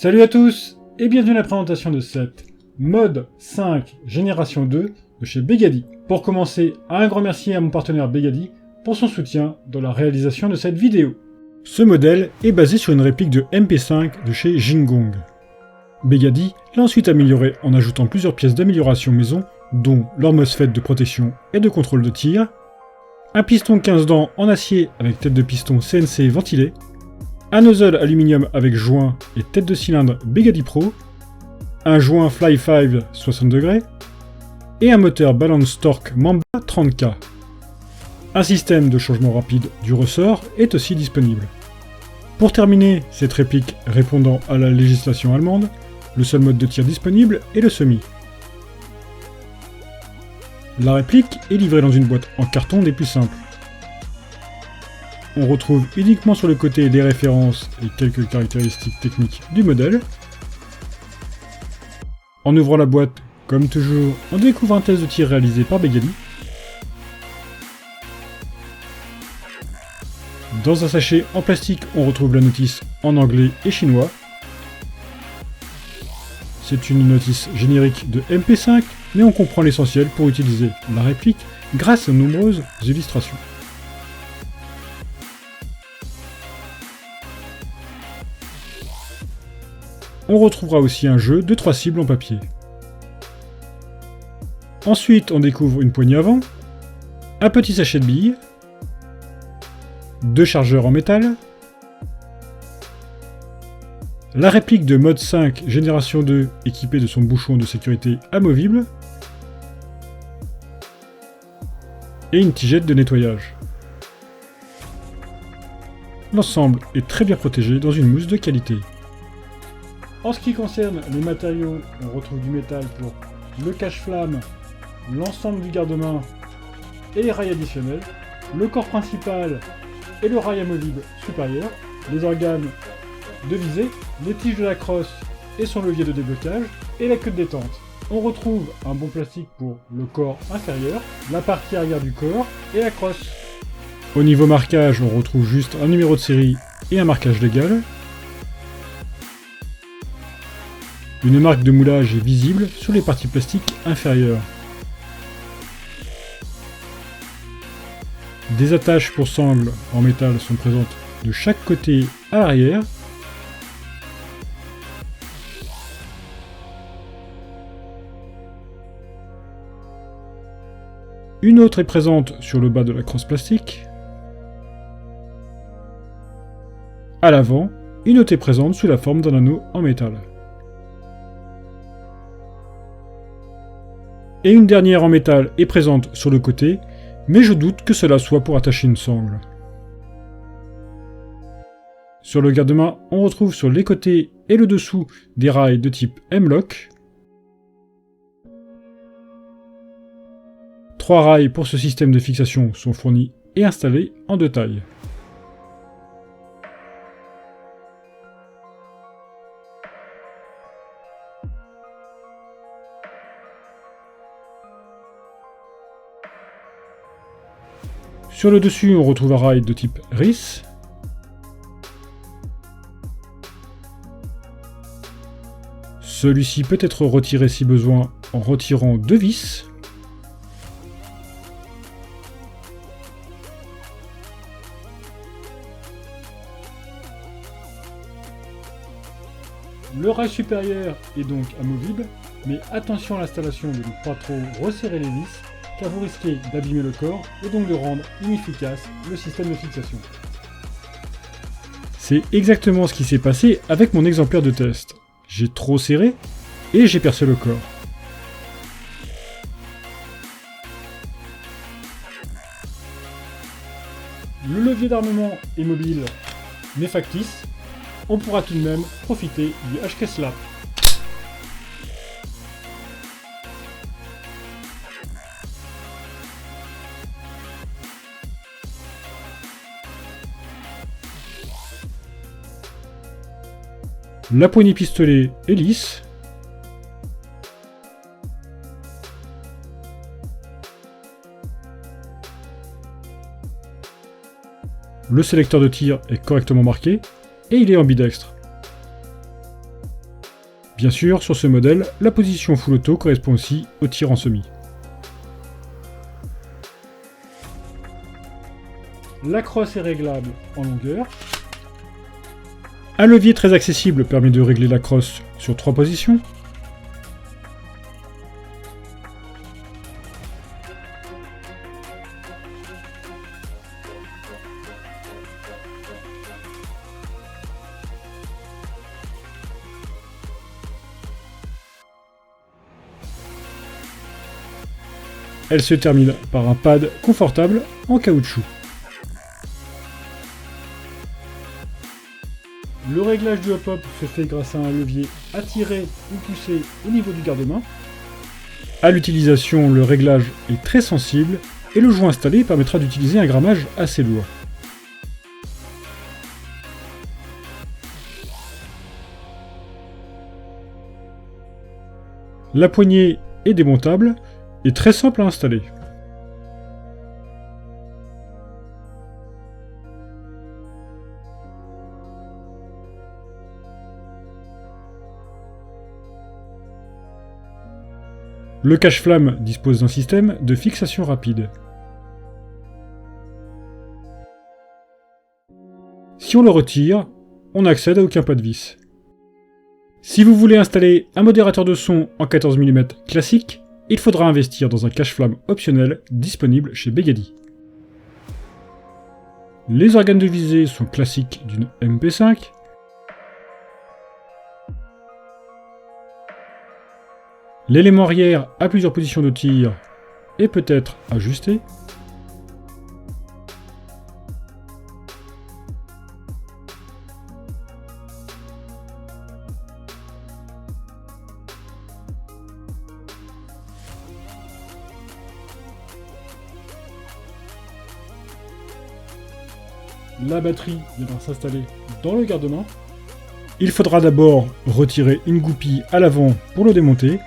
Salut à tous et bienvenue à la présentation de cette Mode 5 Génération 2 de chez Begady. Pour commencer, un grand merci à mon partenaire Begady pour son soutien dans la réalisation de cette vidéo. Ce modèle est basé sur une réplique de MP5 de chez Jingong. Begady l'a ensuite amélioré en ajoutant plusieurs pièces d'amélioration maison, dont leur MOSFET de protection et de contrôle de tir, un piston 15 dents en acier avec tête de piston CNC ventilée, un nozzle aluminium avec joint et tête de cylindre Begady Pro, un joint Fly 5 60°, et un moteur Balance Torque Mamba 30K. Un système de changement rapide du ressort est aussi disponible. Pour terminer, cette réplique répondant à la législation allemande, le seul mode de tir disponible est le semi. La réplique est livrée dans une boîte en carton des plus simples. On retrouve uniquement sur le côté les références et quelques caractéristiques techniques du modèle. En ouvrant la boîte, comme toujours, on découvre un test de tir réalisé par Begady. Dans un sachet en plastique, on retrouve la notice en anglais et chinois. C'est une notice générique de MP5, mais on comprend l'essentiel pour utiliser la réplique grâce aux nombreuses illustrations. On retrouvera aussi un jeu de 3 cibles en papier. Ensuite, on découvre une poignée avant, un petit sachet de billes, 2 chargeurs en métal, la réplique de Mode 5 Génération 2 équipée de son bouchon de sécurité amovible, et une tigette de nettoyage. L'ensemble est très bien protégé dans une mousse de qualité. En ce qui concerne les matériaux, on retrouve du métal pour le cache-flamme, l'ensemble du garde-main et les rails additionnels, le corps principal et le rail amovible supérieur, les organes de visée, les tiges de la crosse et son levier de déblocage, et la queue de détente. On retrouve un bon plastique pour le corps inférieur, la partie arrière du corps et la crosse. Au niveau marquage, on retrouve juste un numéro de série et un marquage légal. Une marque de moulage est visible sur les parties plastiques inférieures. Des attaches pour sangles en métal sont présentes de chaque côté à l'arrière. Une autre est présente sur le bas de la crosse plastique. À l'avant, une autre est présente sous la forme d'un anneau en métal. Et une dernière en métal est présente sur le côté, mais je doute que cela soit pour attacher une sangle. Sur le garde-main, on retrouve sur les côtés et le dessous des rails de type M-Lock. 3 rails pour ce système de fixation sont fournis et installés en 2 tailles. Sur le dessus, on retrouve un rail de type RIS. Celui-ci peut être retiré si besoin en retirant 2 vis. Le rail supérieur est donc amovible, mais attention à l'installation de ne pas trop resserrer les vis, car vous risquez d'abîmer le corps et donc de rendre inefficace le système de fixation. C'est exactement ce qui s'est passé avec mon exemplaire de test. J'ai trop serré et j'ai percé le corps. Le levier d'armement est mobile mais factice. On pourra tout de même profiter du HK Slap. La poignée pistolet est lisse. Le sélecteur de tir est correctement marqué et il est ambidextre. Bien sûr, sur ce modèle, la position full auto correspond aussi au tir en semi. La crosse est réglable en longueur. Un levier très accessible permet de régler la crosse sur 3 positions. Elle se termine par un pad confortable en caoutchouc. Le réglage du hop-hop se fait grâce à un levier à tirer ou pousser au niveau du garde-main. À l'utilisation, le réglage est très sensible et le joint installé permettra d'utiliser un grammage assez lourd. La poignée est démontable et très simple à installer. Le cache-flamme dispose d'un système de fixation rapide. Si on le retire, on n'accède à aucun pas de vis. Si vous voulez installer un modérateur de son en 14 mm classique, il faudra investir dans un cache-flamme optionnel disponible chez Begady. Les organes de visée sont classiques d'une MP5. L'élément arrière a plusieurs positions de tir et peut être ajusté. La batterie viendra s'installer dans le garde-main. Il faudra d'abord retirer une goupille à l'avant pour le démonter.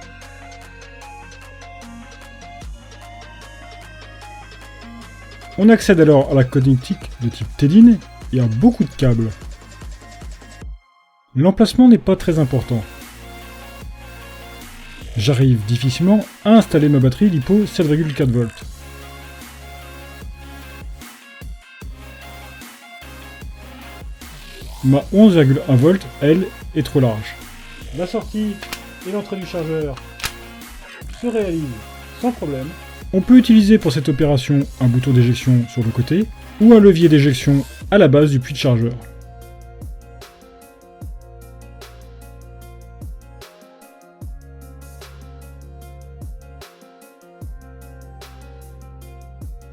On accède alors à la connectique de type Tedin et à beaucoup de câbles. L'emplacement n'est pas très important. J'arrive difficilement à installer ma batterie LiPo 7,4 V. Ma 11,1 V, elle, est trop large. La sortie et l'entrée du chargeur se réalisent sans problème. On peut utiliser pour cette opération un bouton d'éjection sur le côté ou un levier d'éjection à la base du puits de chargeur.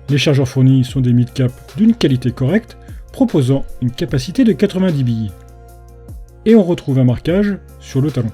Les chargeurs fournis sont des mid-cap d'une qualité correcte, proposant une capacité de 90 billes. Et on retrouve un marquage sur le talon.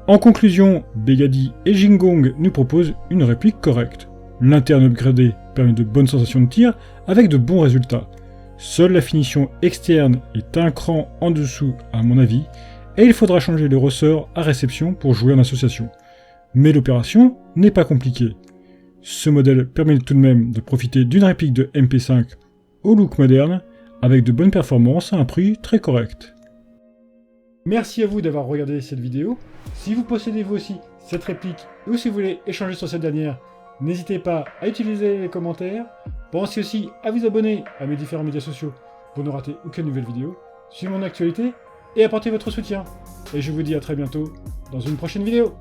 En conclusion, Begady et Jingong nous proposent une réplique correcte. L'interne upgradé permet de bonnes sensations de tir avec de bons résultats. Seule la finition externe est un cran en dessous à mon avis, et il faudra changer le ressort à réception pour jouer en association. Mais l'opération n'est pas compliquée. Ce modèle permet tout de même de profiter d'une réplique de MP5 au look moderne, avec de bonnes performances à un prix très correct. Merci à vous d'avoir regardé cette vidéo. Si vous possédez vous aussi cette réplique ou si vous voulez échanger sur cette dernière, n'hésitez pas à utiliser les commentaires. Pensez aussi à vous abonner à mes différents médias sociaux pour ne rater aucune nouvelle vidéo, suivez mon actualité et apportez votre soutien. Et je vous dis à très bientôt dans une prochaine vidéo.